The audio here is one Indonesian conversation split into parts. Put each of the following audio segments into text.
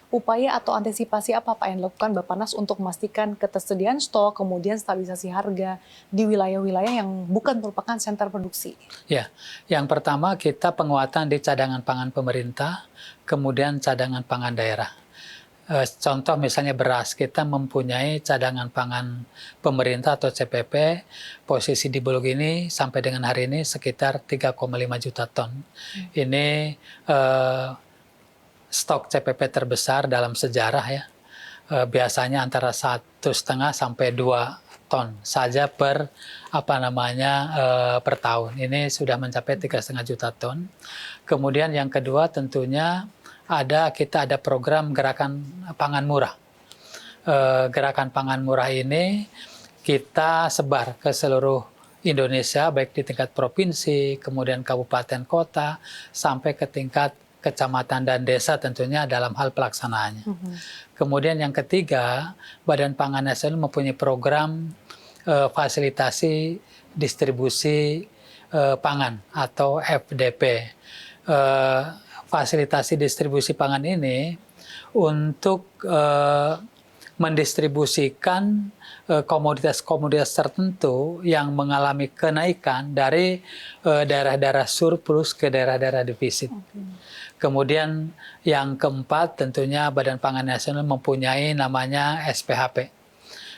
upaya atau antisipasi apa Pak yang dilakukan Bappenas untuk memastikan ketersediaan stok, kemudian stabilisasi harga di wilayah-wilayah yang bukan merupakan sentra produksi? Ya, yang pertama kita penguatan di cadangan pangan pemerintah, kemudian cadangan pangan daerah. Contoh misalnya beras, kita mempunyai cadangan pangan pemerintah atau CPP, posisi di Bulog ini sampai dengan hari ini sekitar 3,5 juta ton. Ini stok CPP terbesar dalam sejarah ya. Biasanya antara 1,5 sampai 2 ton saja per per tahun. Ini sudah mencapai 3,5 juta ton. Kemudian yang kedua tentunya kita ada program gerakan pangan murah. Gerakan pangan murah ini kita sebar ke seluruh Indonesia, baik di tingkat provinsi, kemudian kabupaten kota, sampai ke tingkat kecamatan dan desa tentunya dalam hal pelaksanaannya. Kemudian yang ketiga, Badan Pangan Nasional mempunyai program fasilitasi distribusi pangan atau FDP. Fasilitasi distribusi pangan ini untuk mendistribusikan komoditas-komoditas tertentu yang mengalami kenaikan dari daerah-daerah surplus ke daerah-daerah defisit. Kemudian yang keempat tentunya Badan Pangan Nasional mempunyai namanya SPHP.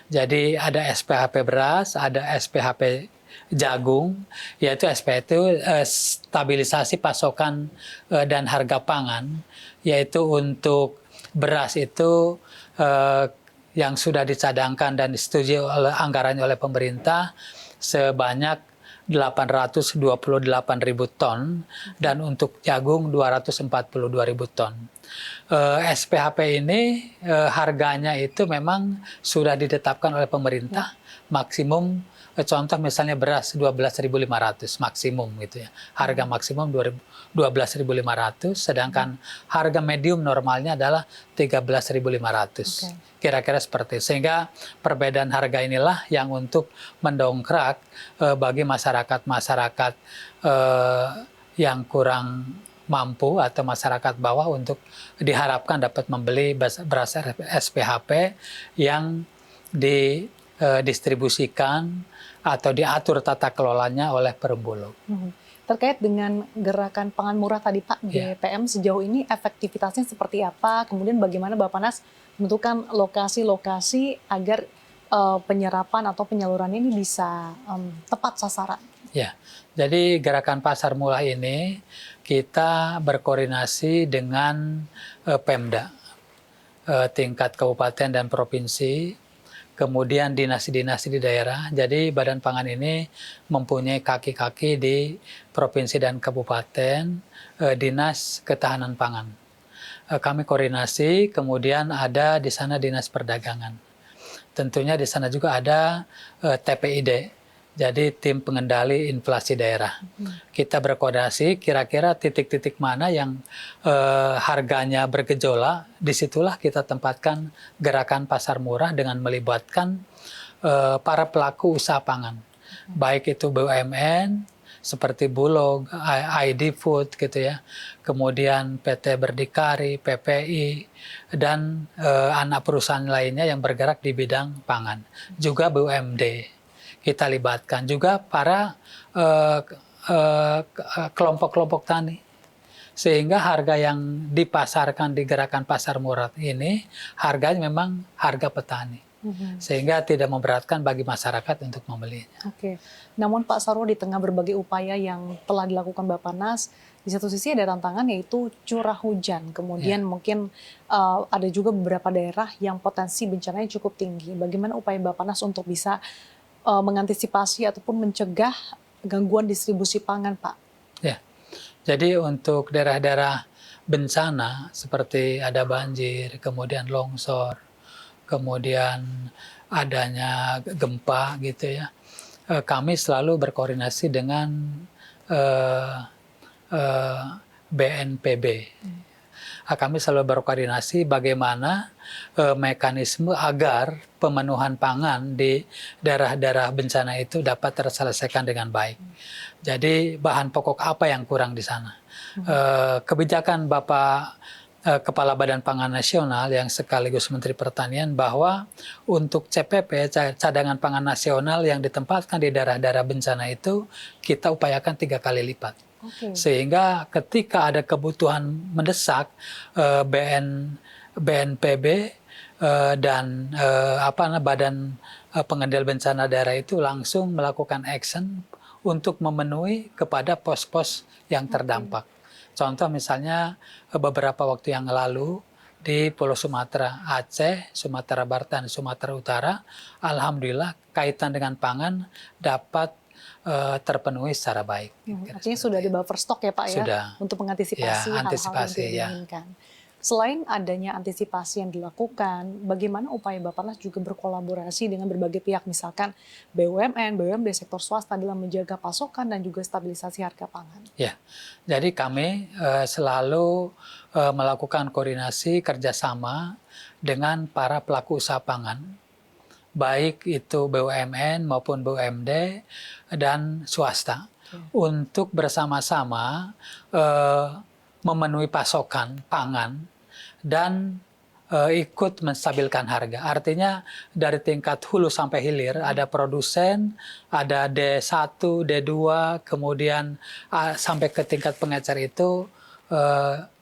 Jadi ada SPHP beras, ada SPHP jagung, yaitu SPH itu stabilisasi pasokan dan harga pangan, yaitu untuk beras itu yang sudah dicadangkan dan disetujui oleh anggarannya oleh pemerintah sebanyak 828.000 ton dan untuk jagung 242.000 ton. SPHP ini harganya itu memang sudah ditetapkan oleh pemerintah maksimum. Contoh misalnya beras 12.500 maksimum gitu ya. Harga maksimum 12.500, sedangkan harga medium normalnya adalah 13.500. Kira-kira seperti itu. Sehingga perbedaan harga inilah yang untuk mendongkrak bagi masyarakat yang kurang mampu atau masyarakat bawah untuk diharapkan dapat membeli beras SPHP yang didistribusikan atau diatur tata kelolanya oleh Perumbulog. Terkait dengan gerakan pangan murah tadi Pak, GPM sejauh ini efektivitasnya seperti apa? Kemudian bagaimana Bappenas menentukan lokasi-lokasi agar penyerapan atau penyaluran ini bisa tepat sasaran? Ya, jadi gerakan pasar murah ini kita berkoordinasi dengan Pemda, tingkat kabupaten dan provinsi, kemudian dinasti-dinasti di daerah. Jadi Badan Pangan ini mempunyai kaki-kaki di provinsi dan kabupaten, dinas ketahanan pangan. Kami koordinasi, kemudian ada di sana dinas perdagangan. Tentunya di sana juga ada TPID, jadi tim pengendali inflasi daerah. Kita berkoordinasi kira-kira titik-titik mana yang harganya bergejolak, disitulah kita tempatkan gerakan pasar murah dengan melibatkan para pelaku usaha pangan. Baik itu BUMN, seperti Bulog, ID Food gitu ya, kemudian PT Berdikari, PPI, dan anak perusahaan lainnya yang bergerak di bidang pangan. Juga BUMD. Kita libatkan juga para kelompok-kelompok tani. Sehingga harga yang dipasarkan di gerakan pasar murah ini, harganya memang harga petani. Sehingga tidak memberatkan bagi masyarakat untuk membelinya. Namun Pak Sarwo, di tengah berbagai upaya yang telah dilakukan Bappenas, di satu sisi ada tantangan yaitu curah hujan. Kemudian mungkin ada juga beberapa daerah yang potensi bencananya cukup tinggi. Bagaimana upaya Bappenas untuk bisa mengantisipasi ataupun mencegah gangguan distribusi pangan, Pak? Ya, jadi untuk daerah-daerah bencana seperti ada banjir, kemudian longsor, kemudian adanya gempa gitu ya, kami selalu berkoordinasi dengan BNPB. Kami selalu berkoordinasi bagaimana mekanisme agar pemenuhan pangan di daerah-daerah bencana itu dapat terselesaikan dengan baik. Jadi bahan pokok apa yang kurang di sana? Kebijakan Bapak Kepala Badan Pangan Nasional yang sekaligus Menteri Pertanian bahwa untuk CPP, cadangan pangan nasional yang ditempatkan di daerah-daerah bencana itu kita upayakan 3 kali lipat. Sehingga ketika ada kebutuhan mendesak, BNPB dan Badan Pengendalian Bencana Daerah itu langsung melakukan action untuk memenuhi kepada pos-pos yang terdampak. Contoh misalnya beberapa waktu yang lalu di Pulau Sumatera, Aceh, Sumatera Barat, dan Sumatera Utara, alhamdulillah kaitan dengan pangan dapat terpenuhi secara baik. Artinya sudah ada buffer stok ya Pak sudah. ya, untuk mengantisipasi hal-hal yang tidak diinginkan. Selain adanya antisipasi yang dilakukan, bagaimana upaya Bappenas juga berkolaborasi dengan berbagai pihak, misalkan BUMN, BUMD, sektor swasta dalam menjaga pasokan dan juga stabilisasi harga pangan? Ya, jadi kami selalu melakukan koordinasi kerjasama dengan para pelaku usaha pangan, baik itu BUMN maupun BUMD dan swasta, untuk bersama-sama memenuhi pasokan pangan dan ikut menstabilkan harga. Artinya dari tingkat hulu sampai hilir ada produsen, ada D1, D2, kemudian sampai ke tingkat pengecer itu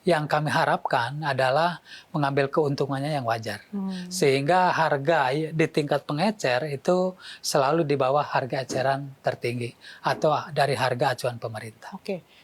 yang kami harapkan adalah mengambil keuntungannya yang wajar. Sehingga harga di tingkat pengecer itu selalu di bawah harga eceran tertinggi atau dari harga acuan pemerintah. Oke.